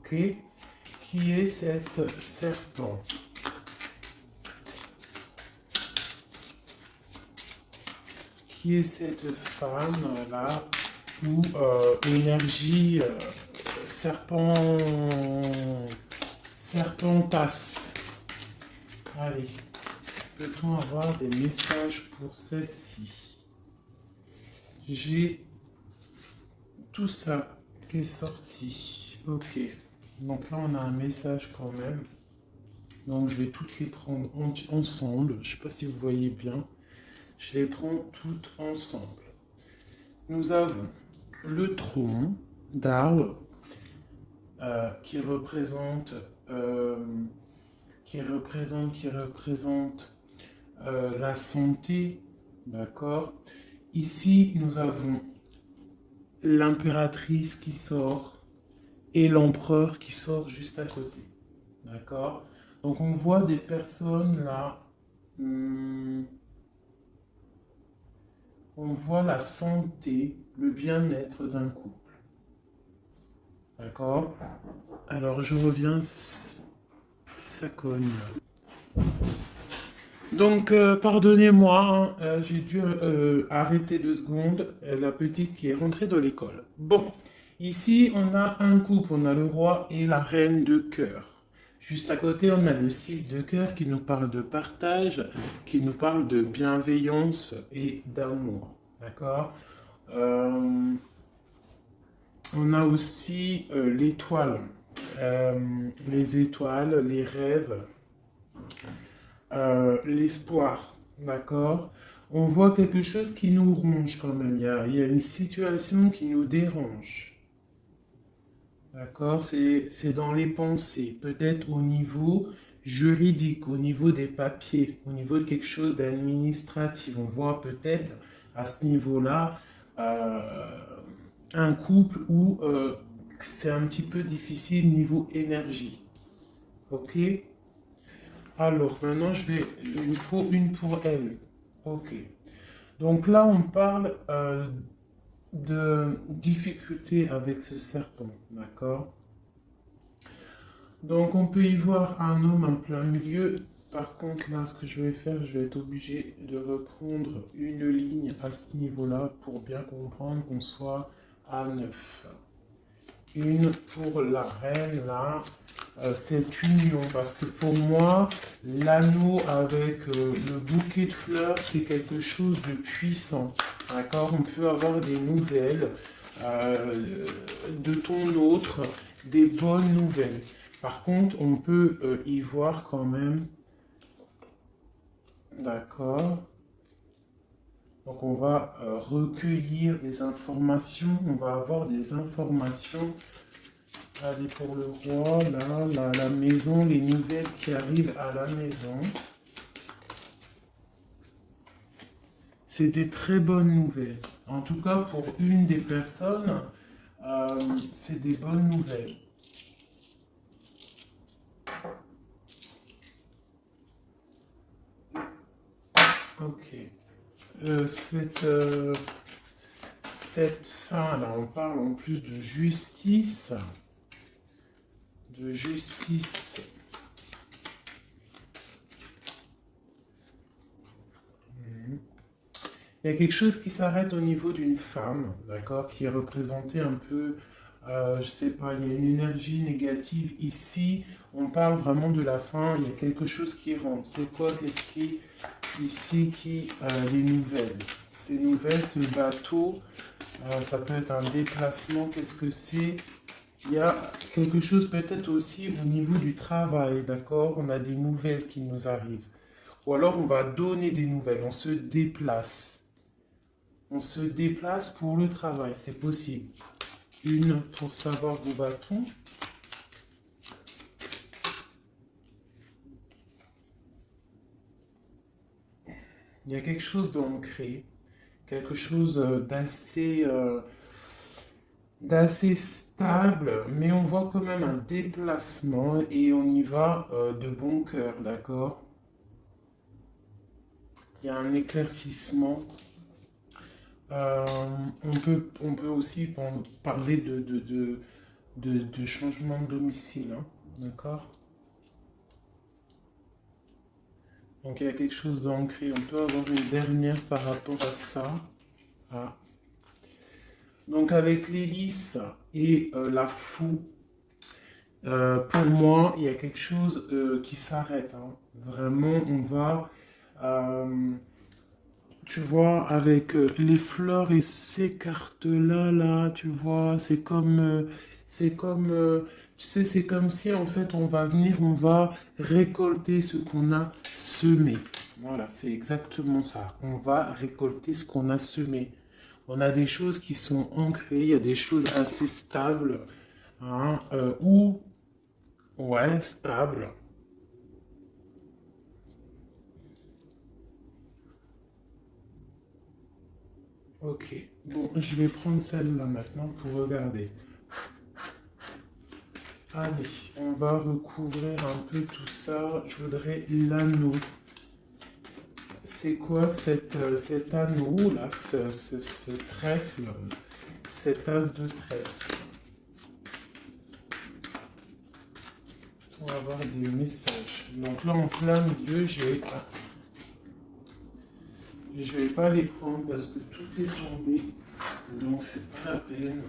Ok. Qui est cette serpent? Qui est cette femme là ou énergie serpent serpentasse? Allez, peut-on avoir des messages pour celle-ci? J'ai tout ça qui est sorti. Ok. Donc là, on a un message quand même. Donc je vais toutes les prendre ensemble. Je ne sais pas si vous voyez bien. Je les prends toutes ensemble. Nous avons le tronc d'arbre qui représente, la santé, d'accord. Ici, nous avons l'impératrice qui sort et l'empereur qui sort juste à côté, d'accord. Donc on voit des personnes là, on voit la santé, le bien-être d'un couple, d'accord. Alors je reviens, ça cogne. Donc, pardonnez-moi, hein, j'ai dû arrêter 2 secondes. La petite qui est rentrée de l'école. Bon, ici, on a un couple. On a le roi et la reine de cœur. Juste à côté, on a le 6 de cœur qui nous parle de partage, qui nous parle de bienveillance et d'amour. D'accord. Euh, on a aussi l'étoile. Les étoiles, les rêves. L'espoir, d'accord? On voit quelque chose qui nous ronge quand même. Il y a une situation qui nous dérange, d'accord? C'est dans les pensées, peut-être au niveau juridique, au niveau des papiers, au niveau de quelque chose d'administratif. On voit peut-être à ce niveau-là un couple où c'est un petit peu difficile niveau énergie, ok? Alors, maintenant, il me faut une pour elle. Ok. Donc là, on parle de difficulté avec ce serpent, d'accord? Donc, on peut y voir un homme en plein milieu. Par contre, là, ce que je vais faire, je vais être obligé de reprendre une ligne à ce niveau-là pour bien comprendre qu'on soit à 9. Une pour la reine, là, cette union, parce que pour moi, l'anneau avec le bouquet de fleurs, c'est quelque chose de puissant. D'accord. On peut avoir des nouvelles de ton autre, des bonnes nouvelles. Par contre, on peut y voir quand même. D'accord. Donc, on va recueillir des informations. On va avoir des informations. Allez, pour le roi, là, la maison, les nouvelles qui arrivent à la maison. C'est des très bonnes nouvelles. En tout cas, pour une des personnes, c'est des bonnes nouvelles. Ok. Cette fin-là, on parle en plus de justice. De justice. Il y a quelque chose qui s'arrête au niveau d'une femme, d'accord, qui est représentée un peu, je sais pas, il y a une énergie négative ici. On parle vraiment de la fin, il y a quelque chose qui rentre. C'est quoi, qu'est-ce qui, ici, les nouvelles? Ces nouvelles, ce bateau, ça peut être un déplacement, qu'est-ce que c'est? Il y a quelque chose peut-être aussi au niveau du travail, d'accord? On a des nouvelles qui nous arrivent. Ou alors on va donner des nouvelles, on se déplace. On se déplace pour le travail, c'est possible. Une pour savoir où va-t-on. Il y a quelque chose d'ancré, quelque chose d'assez stable, mais on voit quand même un déplacement et on y va de bon cœur, d'accord? Il y a un éclaircissement. On peut aussi parler de changement de domicile, hein, d'accord? Donc il y a quelque chose d'ancré. On peut avoir une dernière par rapport à ça. Ah. Donc avec l'hélice et la foue, pour moi, il y a quelque chose qui s'arrête, hein. Vraiment, on va, euh, tu vois, avec les fleurs et ces cartes-là, là, tu vois, c'est comme, tu sais, c'est comme si en fait on va venir, on va récolter ce qu'on a semé. Voilà, c'est exactement ça. On va récolter ce qu'on a semé. On a des choses qui sont ancrées, il y a des choses assez stables, hein, ou, ouais, stables. Ok, bon, je vais prendre celle-là maintenant pour regarder. Allez, on va recouvrir un peu tout ça. Je voudrais l'anneau. C'est quoi cet anneau là, ce trèfle, cet as de trèfle? On va avoir des messages. Donc là, en plein milieu, je vais pas les prendre parce que tout est tombé. Donc c'est pas la peine.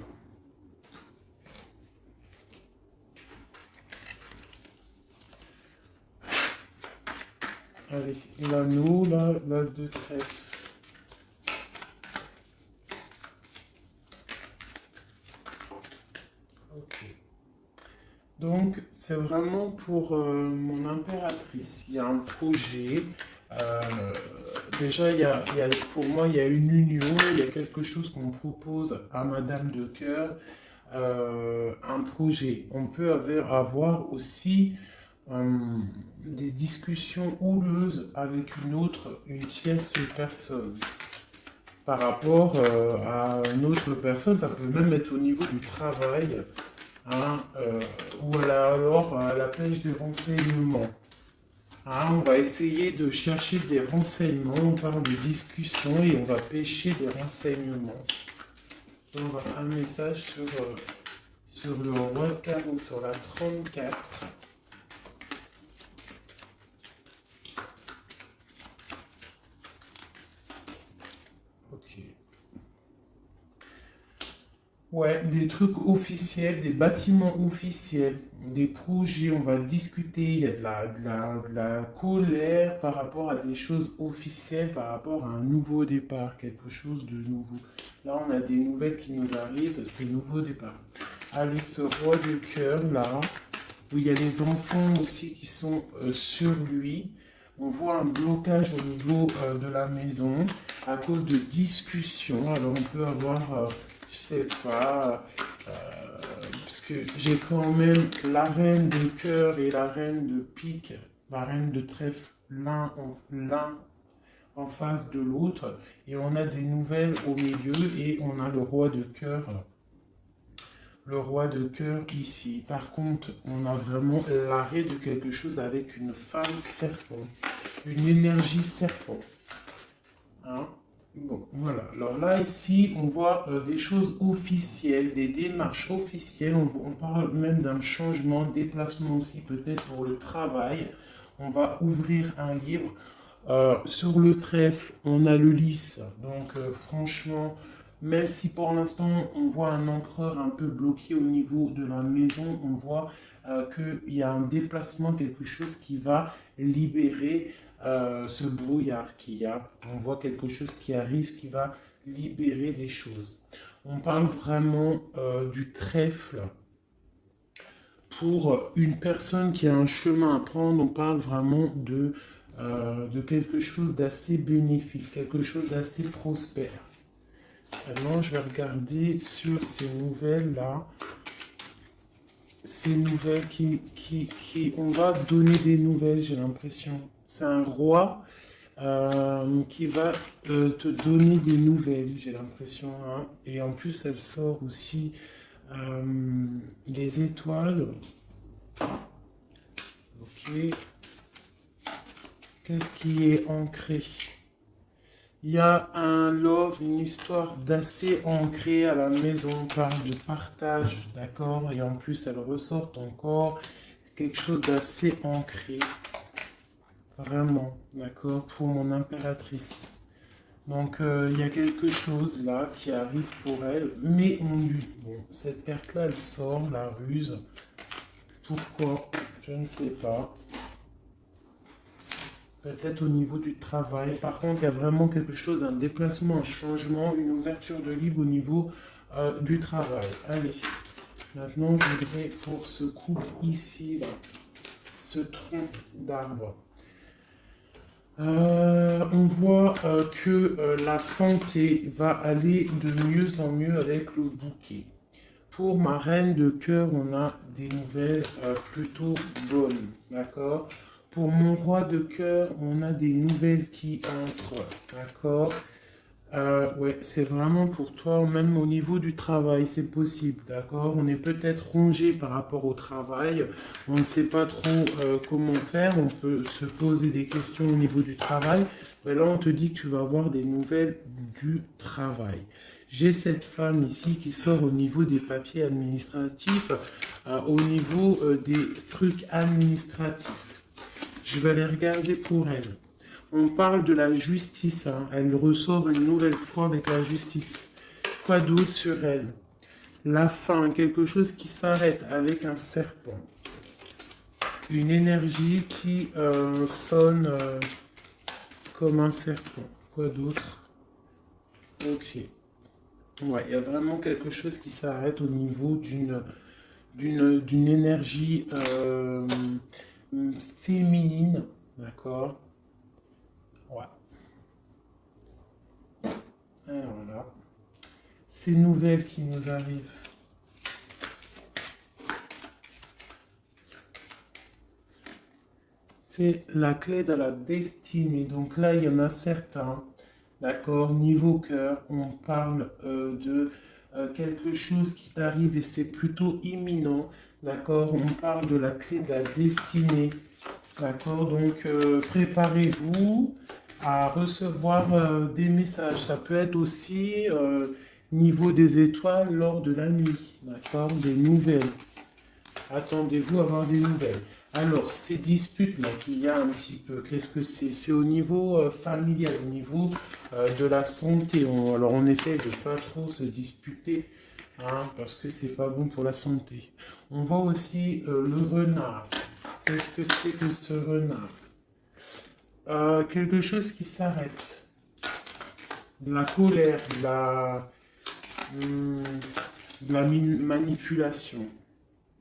Allez, l'anneau là, l'as de trèfle. Ok. Donc, c'est vraiment pour mon impératrice. Il y a un projet. euh, déjà, pour moi, il y a une union. Il y a quelque chose qu'on propose à Madame de Cœur. Un projet. On peut avoir aussi euh, des discussions houleuses avec une tierce personne. Par rapport à une autre personne, ça peut même être au niveau du travail, hein, ou alors à la pêche des renseignements. Hein, on va essayer de chercher des renseignements, on parle de discussion et on va pêcher des renseignements. On va faire un message sur le roi de carreau, sur la 34. Ok. Ouais, des trucs officiels, des bâtiments officiels, des projets, on va discuter, il y a de la colère par rapport à des choses officielles, par rapport à un nouveau départ, quelque chose de nouveau. Là, on a des nouvelles qui nous arrivent, c'est nouveau départ. Allez, ce roi de cœur, là, où il y a les enfants aussi qui sont sur lui. On voit un blocage au niveau de la maison à cause de discussions. Alors on peut avoir, je sais pas, euh, parce que j'ai quand même la reine de cœur et la reine de pique, la reine de trèfle, l'un en face de l'autre. Et on a des nouvelles au milieu et on a le roi de cœur ici. Par contre, on a vraiment l'arrêt de quelque chose avec une femme serpent, une énergie serpent. Hein? Bon, voilà. Alors là, ici, on voit des choses officielles, des démarches officielles. On parle même d'un changement, déplacement aussi peut-être pour le travail. On va ouvrir un livre. Sur le trèfle, on a le lys. Donc, franchement, même si pour l'instant, on voit un encreur un peu bloqué au niveau de la maison, on voit qu'il y a un déplacement, quelque chose qui va libérer ce brouillard qu'il y a. On voit quelque chose qui arrive, qui va libérer des choses. On parle vraiment du trèfle. Pour une personne qui a un chemin à prendre, on parle vraiment de quelque chose d'assez bénéfique, quelque chose d'assez prospère. Maintenant, je vais regarder sur ces nouvelles-là. Ces nouvelles on va donner des nouvelles, j'ai l'impression. C'est un roi qui va te donner des nouvelles, j'ai l'impression, hein. Et en plus, elle sort aussi les étoiles. Ok. Qu'est-ce qui est ancré Il y a un love, une histoire d'assez ancrée à la maison. On parle de partage, d'accord? Et en plus, elle ressort encore quelque chose d'assez ancré. Vraiment, d'accord? Pour mon impératrice. Donc, il y a quelque chose là qui arrive pour elle. Mais on lui... Bon, cette carte-là, elle sort, la ruse. Pourquoi? Je ne sais pas. Peut-être au niveau du travail. Par contre, il y a vraiment quelque chose, un déplacement, un changement, une ouverture de livre au niveau du travail. Allez, maintenant, je voudrais pour ce couple ici, là, ce tronc d'arbre. On voit que la santé va aller de mieux en mieux avec le bouquet. Pour ma reine de cœur, on a des nouvelles plutôt bonnes, d'accord? Pour mon roi de cœur, on a des nouvelles qui entrent, d'accord? Ouais, c'est vraiment pour toi, même au niveau du travail, c'est possible, d'accord? On est peut-être rongé par rapport au travail, on ne sait pas trop comment faire, on peut se poser des questions au niveau du travail, mais là on te dit que tu vas avoir des nouvelles du travail. J'ai cette femme ici qui sort au niveau des papiers administratifs, au niveau des trucs administratifs. Je vais les regarder pour elle. On parle de la justice, hein. Elle ressort une nouvelle fois avec la justice. Quoi d'autre sur elle? La fin, quelque chose qui s'arrête avec un serpent. Une énergie qui sonne comme un serpent. Quoi d'autre? Ok. Ouais, il y a vraiment quelque chose qui s'arrête au niveau d'une énergie féminine. D'accord? Ouais. Alors là. Ces nouvelles qui nous arrivent. C'est la clé de la destinée. Donc là, il y en a certains. D'accord? Niveau cœur, on parle de quelque chose qui t'arrive et c'est plutôt imminent. D'accord? On parle de la clé de la destinée. D'accord? Donc préparez-vous à recevoir des messages. Ça peut être aussi niveau des étoiles lors de la nuit. D'accord? Des nouvelles. Attendez-vous à avoir des nouvelles. Alors, ces disputes-là qu'il y a un petit peu, qu'est-ce que c'est? C'est au niveau familial, au niveau de la santé. Alors, on essaie de pas trop se disputer, hein, parce que c'est pas bon pour la santé. On voit aussi le renard. Qu'est-ce que c'est que ce renard? Quelque chose qui s'arrête. De la colère, hum, de la manipulation.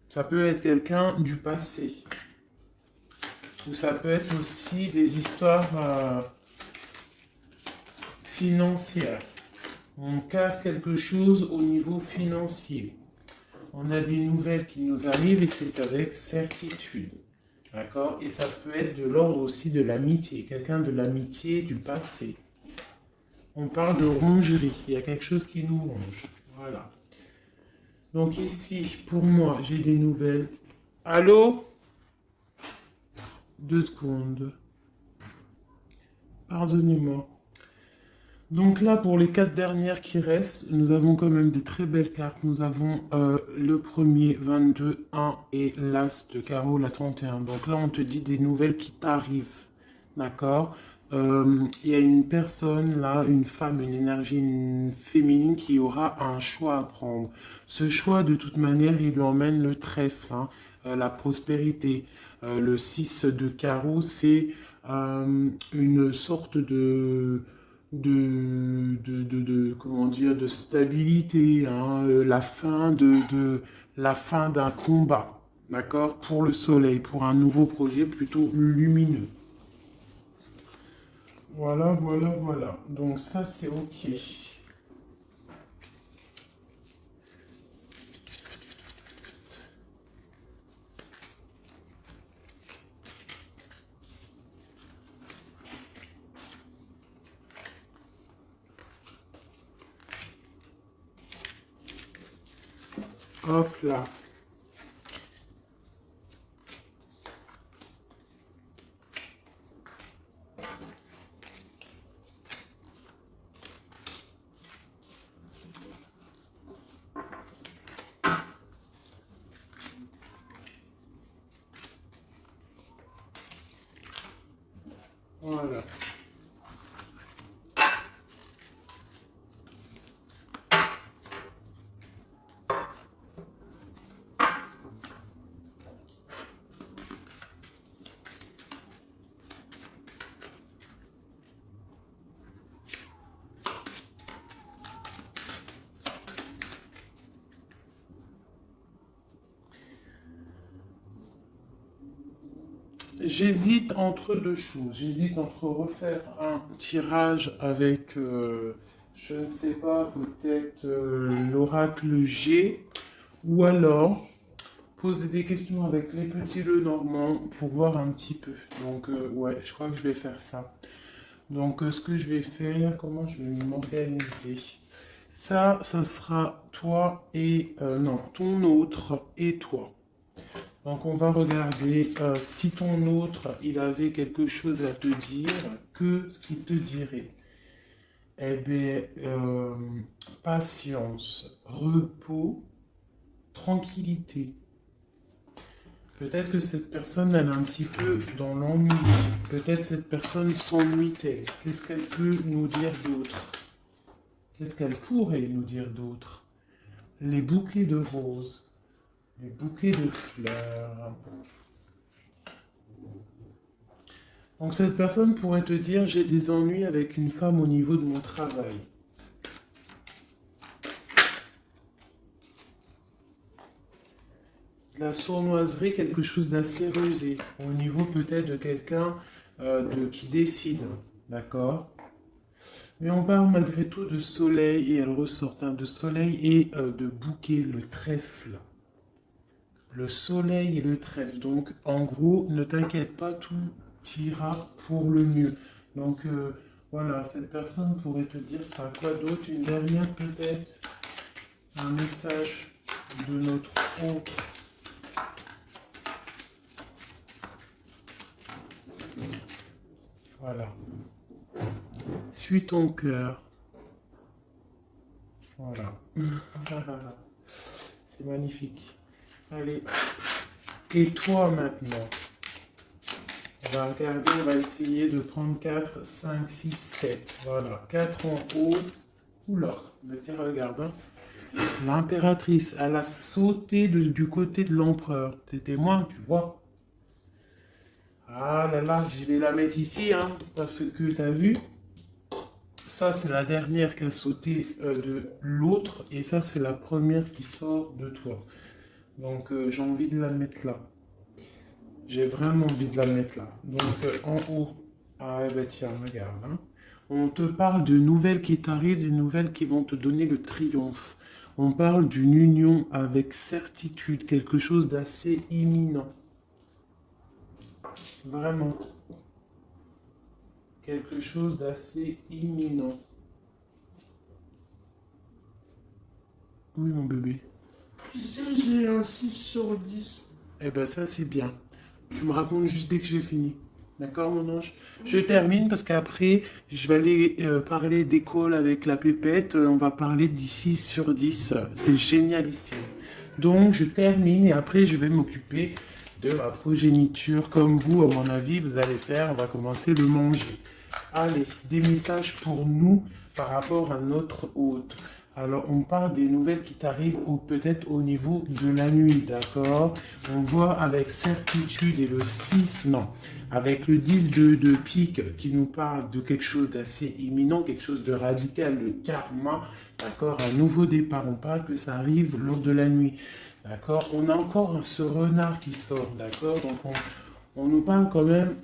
Ça peut être quelqu'un du passé. Ou ça peut être aussi des histoires financières. On casse quelque chose au niveau financier. On a des nouvelles qui nous arrivent et c'est avec certitude. D'accord? Et ça peut être de l'ordre aussi de l'amitié. Quelqu'un de l'amitié du passé. On parle de rongerie. Il y a quelque chose qui nous ronge. Voilà. Donc ici, pour moi, j'ai des nouvelles. Allô? 2 secondes. Pardonnez-moi. Donc là, pour les 4 dernières qui restent, nous avons quand même des très belles cartes. Nous avons le premier, 22, 1 et l'As de carreau, la 31. Donc là, on te dit des nouvelles qui t'arrivent. D'accord? Il y a une personne là, une femme, une énergie féminine qui aura un choix à prendre. Ce choix, de toute manière, il lui emmène le trèfle, hein, la prospérité. Le 6 de carreau, c'est une sorte comment dire, de stabilité, hein, la fin d'un combat, d'accord, pour le soleil, pour un nouveau projet plutôt lumineux. Voilà, voilà, voilà. Donc ça, c'est OK. Hop là. Voilà. J'hésite entre deux choses. J'hésite entre refaire un tirage avec, je ne sais pas, peut-être l'oracle G, ou alors poser des questions avec les petits Lenormand pour voir un petit peu. Donc, ouais, je crois que je vais faire ça. Donc, ce que je vais faire, comment je vais m'organiser? Ça sera toi et... non, ton autre et toi. Donc, on va regarder si ton autre, il avait quelque chose à te dire, que ce qu'il te dirait. Eh bien, patience, repos, tranquillité. Peut-être que cette personne, elle est un petit peu dans l'ennui. Peut-être cette personne s'ennuie-t-elle. Qu'est-ce qu'elle peut nous dire d'autre? Qu'est-ce qu'elle pourrait nous dire d'autre? Les bouquets de roses, les bouquets de fleurs. Donc cette personne pourrait te dire, j'ai des ennuis avec une femme au niveau de mon travail. La sournoiserie, quelque chose d'assez rusé, au niveau peut-être de quelqu'un qui décide, d'accord? Mais on parle malgré tout de soleil, et elle ressort de soleil et de bouquet, le trèfle. Le soleil et le trèfle. Donc, en gros, ne t'inquiète pas, tout ira pour le mieux. Donc, voilà, cette personne pourrait te dire ça. Quoi d'autre? Une dernière peut-être? Un message de notre autre. Voilà. Suis ton cœur. Voilà. C'est magnifique. Allez. Et toi maintenant? On va regarder, on va essayer de prendre 4, 5, 6, 7. Voilà. 4 en haut. Oula. Tiens, regarde. Hein. L'impératrice, elle a sauté du côté de l'empereur. T'es témoin, tu vois. Ah là là, je vais la mettre ici, hein, parce que t'as vu, ça c'est la dernière qui a sauté de l'autre, et ça c'est la première qui sort de toi. Donc j'ai envie de la mettre là. J'ai vraiment envie de la mettre là. Donc en haut, ah bah tiens, regarde. Hein. On te parle de nouvelles qui t'arrivent, des nouvelles qui vont te donner le triomphe. On parle d'une union avec certitude, quelque chose d'assez imminent. Vraiment. Quelque chose d'assez imminent. Oui, mon bébé. Tu sais, j'ai un 6/10. Eh ben ça, c'est bien. Tu me racontes juste dès que j'ai fini. D'accord, mon ange? Je termine parce qu'après, je vais aller parler d'école avec la pépette. On va parler du 6/10. C'est génialissime. Donc, je termine et après, je vais m'occuper de ma progéniture. Comme vous, à mon avis, vous allez faire. On va commencer le manger. Allez, des messages pour nous par rapport à notre hôte. Alors, on parle des nouvelles qui t'arrivent ou peut-être au niveau de la nuit, d'accord? On voit avec certitude et le 6, non, avec le 10 de pique qui nous parle de quelque chose d'assez imminent, quelque chose de radical, le karma, d'accord? Un nouveau départ, on parle que ça arrive lors de la nuit, d'accord? On a encore ce renard qui sort, d'accord? Donc, on nous parle quand même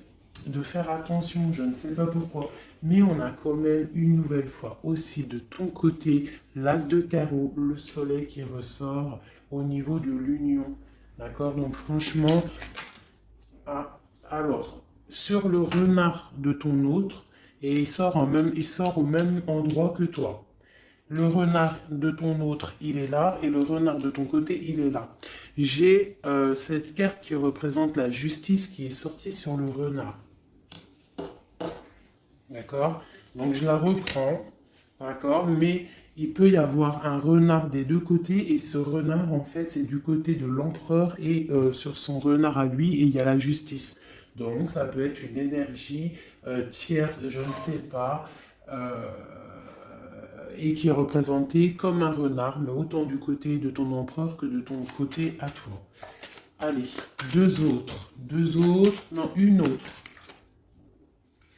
de faire attention, je ne sais pas pourquoi, mais on a quand même une nouvelle fois aussi de ton côté l'as de carreau, le soleil qui ressort au niveau de l'union, d'accord? Donc franchement, alors, sur le renard de ton autre, et il sort au même endroit que toi. Le renard de ton autre, il est là, et le renard de ton côté, il est là. J'ai cette carte qui représente la justice qui est sortie sur le renard. D'accord? Donc je la reprends, d'accord? Mais il peut y avoir un renard des deux côtés, et ce renard, en fait, c'est du côté de l'empereur, et sur son renard à lui, et il y a la justice. Donc, ça peut être une énergie tierce, je ne sais pas, et qui est représentée comme un renard, mais autant du côté de ton empereur que de ton côté à toi. Allez, deux autres, non, une autre.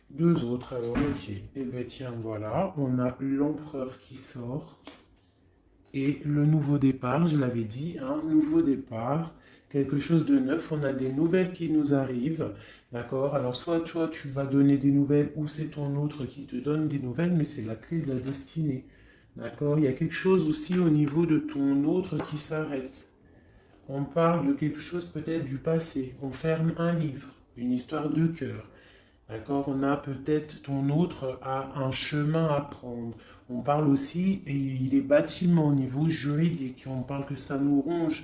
Deux autres, alors ok. Eh bien tiens, voilà, on a l'empereur qui sort. Et le nouveau départ, je l'avais dit, un nouveau départ, quelque chose de neuf, on a des nouvelles qui nous arrivent, d'accord? Alors soit toi, tu vas donner des nouvelles, ou c'est ton autre qui te donne des nouvelles, mais c'est la clé de la destinée, d'accord? Il y a quelque chose aussi au niveau de ton autre qui s'arrête. On parle de quelque chose peut-être du passé, on ferme un livre, une histoire de cœur. D'accord, on a peut-être ton autre a un chemin à prendre. On parle aussi, et il est bâtiment au niveau juridique. On parle que ça nous ronge.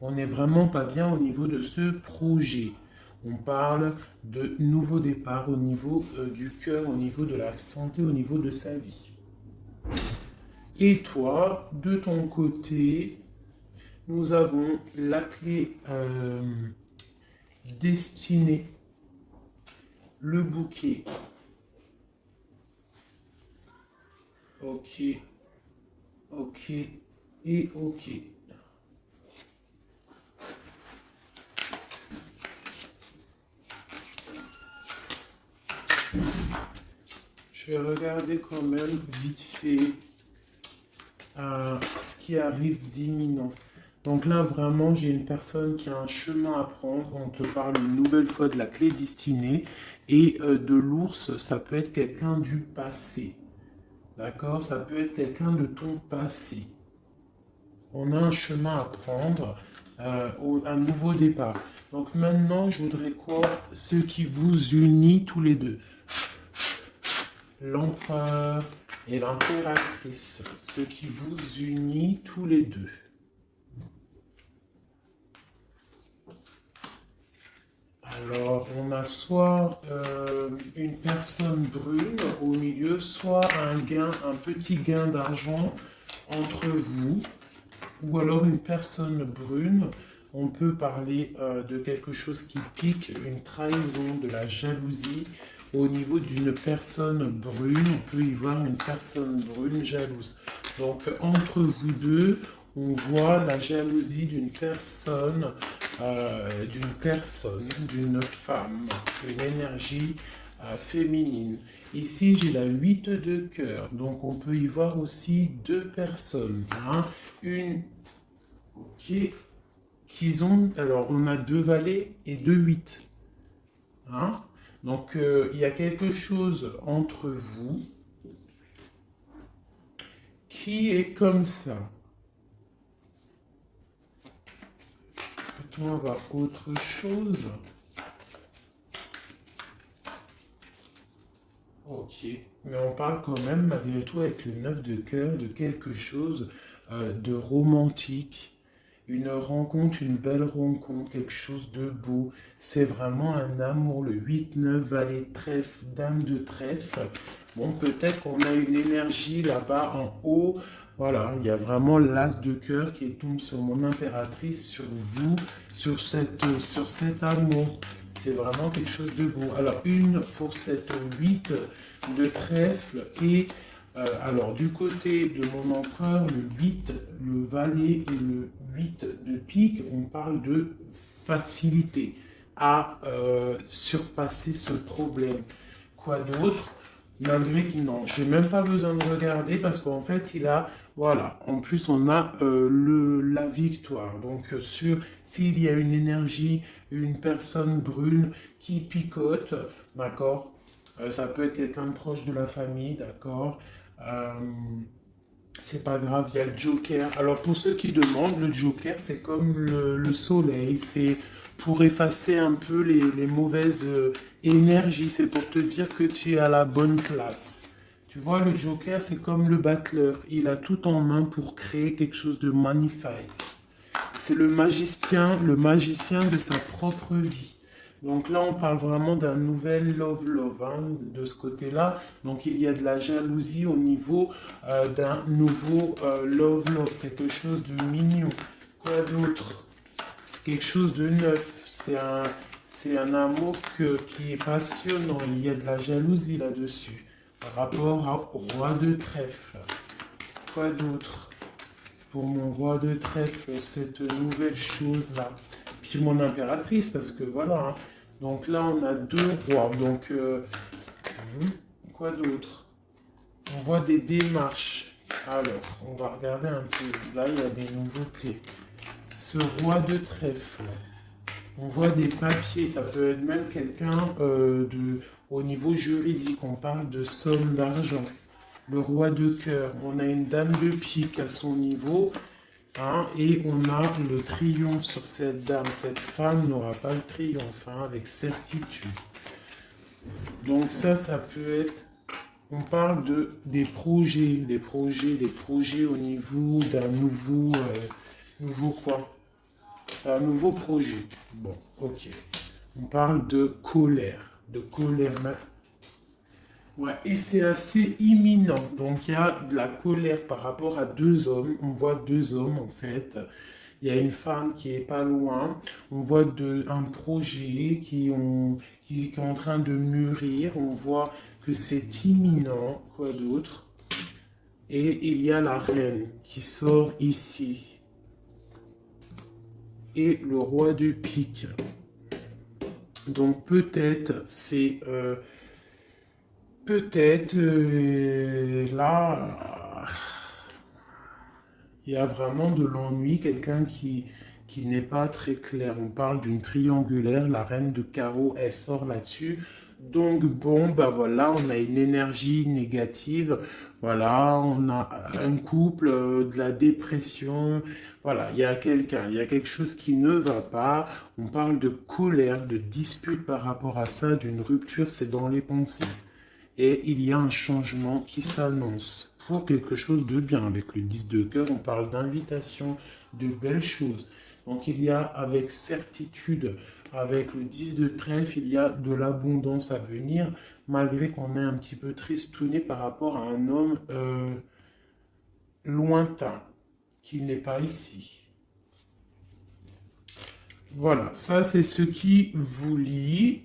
On est vraiment pas bien au niveau de ce projet. On parle de nouveau départ au niveau du cœur, au niveau de la santé, au niveau de sa vie. Et toi, de ton côté, nous avons la clé destinée. Le bouquet. Ok. Ok. Et ok. Je vais regarder quand même vite fait ce qui arrive d'imminent. Donc là, vraiment, j'ai une personne qui a un chemin à prendre. On te parle une nouvelle fois de la clé destinée. Et de l'ours, ça peut être quelqu'un du passé. D'accord? Ça peut être quelqu'un de ton passé. On a un chemin à prendre, un nouveau départ. Donc maintenant, je voudrais quoi? Ce qui vous unit tous les deux. L'empereur et l'impératrice. Ce qui vous unit tous les deux. Alors, on a soit une personne brune au milieu, soit un petit gain d'argent entre vous, ou alors une personne brune. On peut parler de quelque chose qui pique, une trahison, de la jalousie. Au niveau d'une personne brune, on peut y voir une personne brune jalouse. Donc, entre vous deux, on voit la jalousie d'une personne, d'une femme, une énergie féminine. Ici, j'ai la 8 de cœur, donc on peut y voir aussi deux personnes. Hein. Une qui ont, alors on a deux valets et deux 8. Hein. Donc il y a quelque chose entre vous qui est comme ça. Peut-on avoir autre chose? Ok, mais on parle quand même malgré tout avec le 9 de cœur de quelque chose de romantique, une rencontre, une belle rencontre, quelque chose de beau. C'est vraiment un amour, le 8-9, valet de trèfle, dame de trèfle. Bon, peut-être qu'on a une énergie là-bas en haut. Voilà, il y a vraiment l'as de cœur qui tombe sur mon impératrice, sur vous, sur cet amour. C'est vraiment quelque chose de beau. Alors, une pour cette 8 de trèfle et alors du côté de mon empereur, le 8, le valet et le 8 de pique, on parle de facilité à surpasser ce problème. Quoi d'autre? Malgré que non, j'ai même pas besoin de regarder parce qu'en fait il a, voilà, en plus on a la victoire. Donc s'il y a une énergie, une personne brune qui picote, d'accord, ça peut être quelqu'un de proche de la famille, d'accord. Euh, c'est pas grave, il y a le Joker. Alors pour ceux qui demandent, le Joker c'est comme le soleil, c'est pour effacer un peu les mauvaises énergies, c'est pour te dire que tu es à la bonne place. Tu vois, le Joker c'est comme le battleur, il a tout en main pour créer quelque chose de magnifique. C'est le magicien de sa propre vie. Donc là, on parle vraiment d'un nouvel love hein, de ce côté-là. Donc il y a de la jalousie au niveau d'un nouveau love, quelque chose de mignon. Quoi d'autre? Quelque chose de neuf. c'est un amour qui est passionnant. Il y a de la jalousie là-dessus. Par rapport au roi de trèfle. Quoi d'autre pour mon roi de trèfle, cette nouvelle chose-là? Puis mon impératrice, parce que voilà. Hein. Donc là, on a deux rois. Donc, quoi d'autre? On voit des démarches. Alors, on va regarder un peu. Là, il y a des nouveautés. Ce roi de trèfle. On voit des papiers. Ça peut être même quelqu'un au niveau juridique. On parle de somme d'argent. Le roi de cœur, on a une dame de pique à son niveau, hein, et on a le triomphe sur cette dame. Cette femme n'aura pas le triomphe, hein, avec certitude. Donc ça peut être, on parle des projets au niveau d'un nouveau quoi? Un nouveau projet. Bon, ok. On parle de colère. Ouais, et c'est assez imminent. Donc il y a de la colère par rapport à deux hommes. On voit deux hommes en fait. Il y a une femme qui est pas loin. On voit un projet qui est en train de mûrir. On voit que c'est imminent. Quoi d'autre? Et il y a la reine qui sort ici. Et le roi de pique. Donc peut-être c'est... Peut-être là, il y a vraiment de l'ennui, quelqu'un qui n'est pas très clair. On parle d'une triangulaire, la reine de carreau, elle sort là-dessus. Donc bon, bah voilà, on a une énergie négative. Voilà, on a un couple, de la dépression. Voilà, il y a quelque chose qui ne va pas. On parle de colère, de dispute par rapport à ça, d'une rupture, c'est dans les pensées. Et il y a un changement qui s'annonce pour quelque chose de bien. Avec le 10 de cœur, on parle d'invitation, de belles choses. Donc il y a avec certitude, avec le 10 de trèfle, il y a de l'abondance à venir, malgré qu'on est un petit peu tristouné par rapport à un homme lointain, qui n'est pas ici. Voilà, ça c'est ce qui vous lie.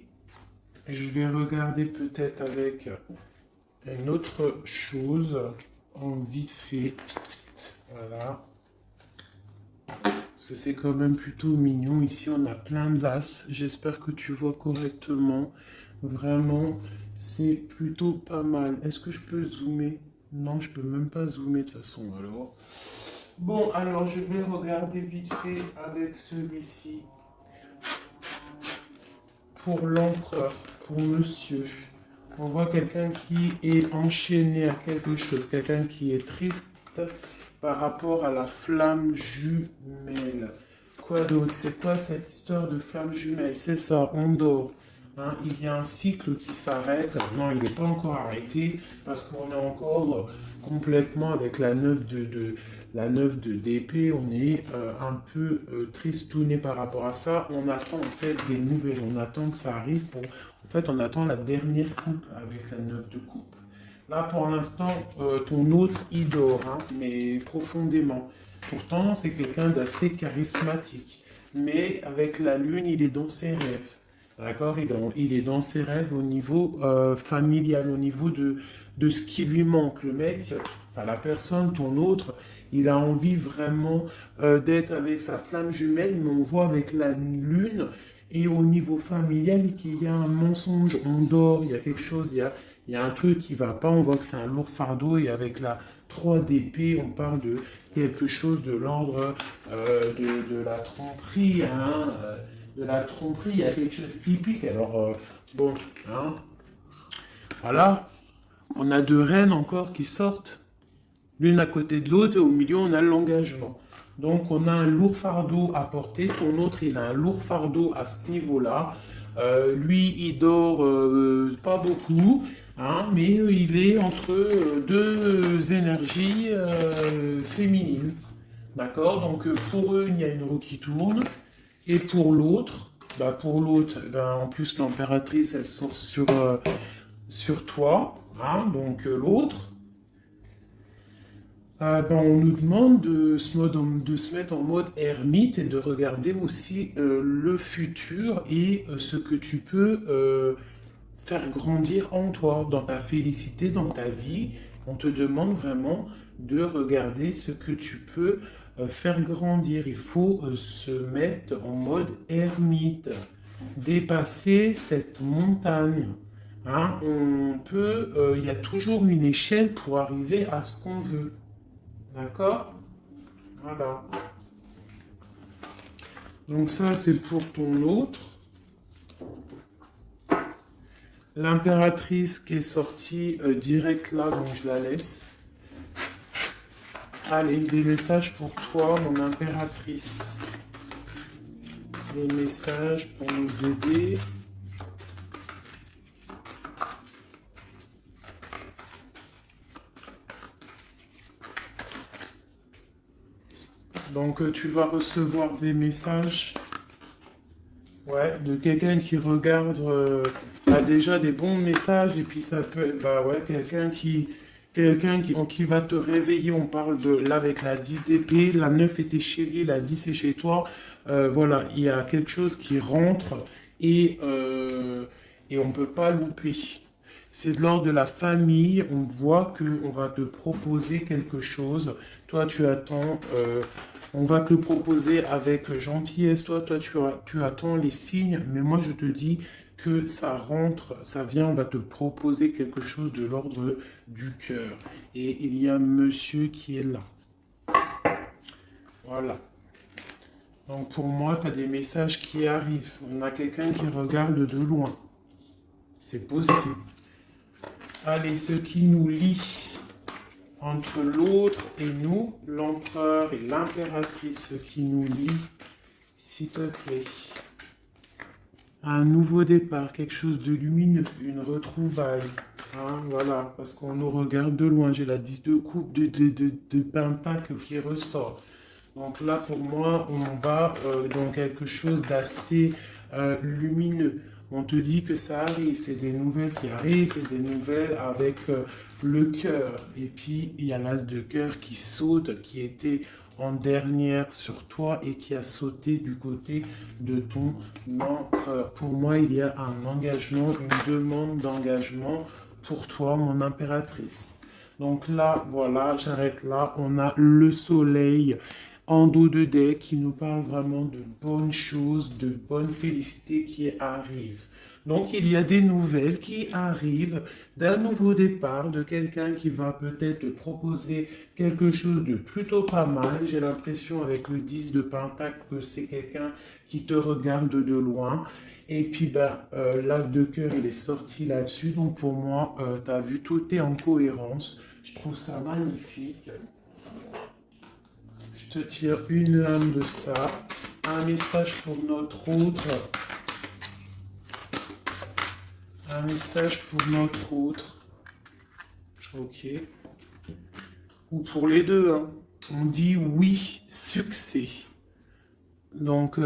Je vais regarder peut-être avec une autre chose en vite fait. Voilà. Parce que c'est quand même plutôt mignon. Ici, on a plein d'as. J'espère que tu vois correctement. Vraiment, c'est plutôt pas mal. Est-ce que je peux zoomer? Non, je peux même pas zoomer de toute façon. Alors. Bon, alors je vais regarder vite fait avec celui-ci. Pour l'empereur, pour monsieur. On voit quelqu'un qui est enchaîné à quelque chose, quelqu'un qui est triste par rapport à la flamme jumelle. Quoi d'autre? C'est quoi cette histoire de flamme jumelle? C'est ça, on dort. Hein, il y a un cycle qui s'arrête. Non, il n'est pas encore arrêté parce qu'on est encore complètement avec la 9 d'épée. On est un peu tristouné par rapport à ça. On attend en fait des nouvelles. On attend que ça arrive. En fait, on attend la dernière coupe avec la 9 de coupe. Là, pour l'instant, ton autre, il dort, hein, mais profondément. Pourtant, c'est quelqu'un d'assez charismatique. Mais avec la lune, il est dans ses rêves. D'accord? Il est dans ses rêves au niveau familial, au niveau de ce qui lui manque. Le mec, enfin la personne, ton autre, il a envie vraiment d'être avec sa flamme jumelle, mais on voit avec la lune et au niveau familial qu'il y a un mensonge. On dort, il y a quelque chose, il y a un truc qui va pas. On voit que c'est un lourd fardeau et avec la 3 d'épée, on parle de quelque chose de l'ordre de la tromperie, hein, de la tromperie, il y a quelque chose qui pique. Alors, bon, hein, voilà, on a deux reines encore qui sortent, l'une à côté de l'autre, et au milieu, on a l'engagement. Donc, on a un lourd fardeau à porter. Ton autre, il a un lourd fardeau à ce niveau-là. Lui, il dort pas beaucoup, hein, mais il est entre deux énergies féminines. D'accord? Donc, pour eux, il y a une roue qui tourne. Et pour l'autre, en plus, l'impératrice, elle sort sur toi. Hein, donc, l'autre. Ben, on nous demande de se mettre en mode ermite et de regarder aussi le futur et ce que tu peux faire grandir en toi, dans ta félicité, dans ta vie. On te demande vraiment de regarder ce que tu peux faire grandir. Il faut se mettre en mode ermite, dépasser cette montagne. Hein, il y a toujours une échelle pour arriver à ce qu'on veut. D'accord? Voilà. Donc ça, c'est pour ton autre. L'impératrice qui est sortie direct là, donc je la laisse. Allez, des messages pour toi, mon impératrice. Des messages pour nous aider. Donc tu vas recevoir des messages, ouais, de quelqu'un qui regarde, a déjà des bons messages et puis ça peut être, bah ouais, quelqu'un qui va te réveiller. On parle de là avec la 10 d'épée, la 9 était chez lui, la 10 est chez toi. Voilà, il y a quelque chose qui rentre et on ne peut pas louper. C'est de l'ordre de la famille. On voit qu'on va te proposer quelque chose. Toi, tu attends. On va te le proposer avec gentillesse. Toi, tu attends les signes. Mais moi, je te dis que ça rentre, ça vient. On va te proposer quelque chose de l'ordre du cœur. Et il y a monsieur qui est là. Voilà. Donc, pour moi, tu as des messages qui arrivent. On a quelqu'un qui regarde de loin. C'est possible. Allez, ce qui nous lie entre l'autre et nous, l'empereur et l'impératrice, ce qui nous lie, s'il te plaît. Un nouveau départ, quelque chose de lumineux, une retrouvaille. Hein, voilà, parce qu'on nous regarde de loin. J'ai la 10 de coupe, de pentacle qui ressort. Donc là, pour moi, on va dans quelque chose d'assez lumineux. On te dit que ça arrive, c'est des nouvelles qui arrivent, c'est des nouvelles avec le cœur. Et puis, il y a l'as de cœur qui saute, qui était en dernière sur toi et qui a sauté du côté de ton empereur. Pour moi, il y a un engagement, une demande d'engagement pour toi, mon impératrice. Donc là, voilà, j'arrête là. On a le soleil en dos de dé qui nous parle vraiment de bonnes choses, de bonnes félicités qui arrivent. Donc il y a des nouvelles qui arrivent d'un nouveau départ, de quelqu'un qui va peut-être te proposer quelque chose de plutôt pas mal. J'ai l'impression avec le 10 de Pentacle que c'est quelqu'un qui te regarde de loin. Et puis l'as de cœur il est sorti là-dessus. Donc pour moi, tu as vu, tout est en cohérence. Je trouve ça magnifique. Je te tire une lame de ça. Un message pour notre autre. Un message pour notre autre. Ok. Ou pour les deux. Hein. On dit oui, succès. Donc,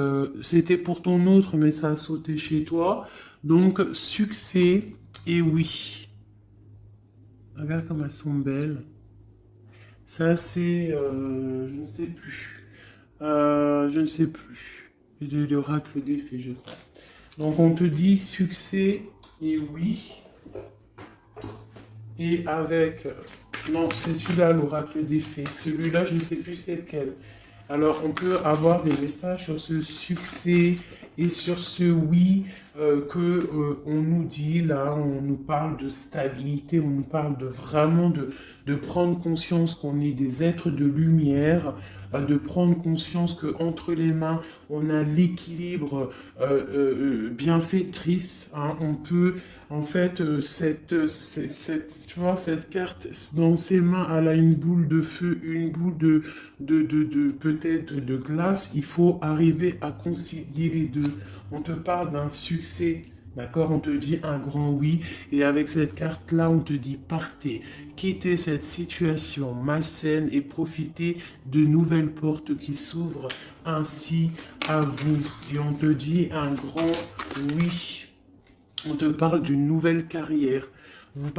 c'était pour ton autre, mais ça a sauté chez toi. Donc, succès et oui. Regarde comme elles sont belles. Ça, c'est... je ne sais plus. Je ne sais plus. L'oracle des fées, je crois. Donc, on te dit succès et oui. Et avec... non, c'est celui-là, l'oracle des fées. Celui-là, je ne sais plus c'est lequel. Alors, on peut avoir des messages sur ce succès et sur ce oui on nous dit, là, on nous parle de stabilité, on nous parle de vraiment de prendre conscience qu'on est des êtres de lumière, de prendre conscience qu'entre les mains, on a l'équilibre bienfaitrice. Hein, on peut, en fait, tu vois, cette carte, dans ses mains, elle a une boule de feu, une boule peut-être de glace. Il faut arriver à concilier les deux. On te parle d'un succès, d'accord? On te dit un grand oui. Et avec cette carte-là, on te dit partez, quittez cette situation malsaine et profitez de nouvelles portes qui s'ouvrent ainsi à vous. Et on te dit un grand oui. On te parle d'une nouvelle carrière. Vous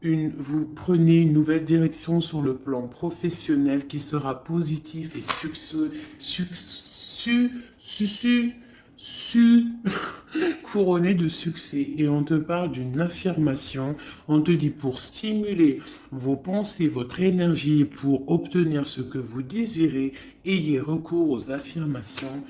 vous prenez une nouvelle direction sur le plan professionnel qui sera positif et couronné de succès. Et on te parle d'une affirmation. On te dit pour stimuler vos pensées, votre énergie, pour obtenir ce que vous désirez, ayez recours aux affirmations.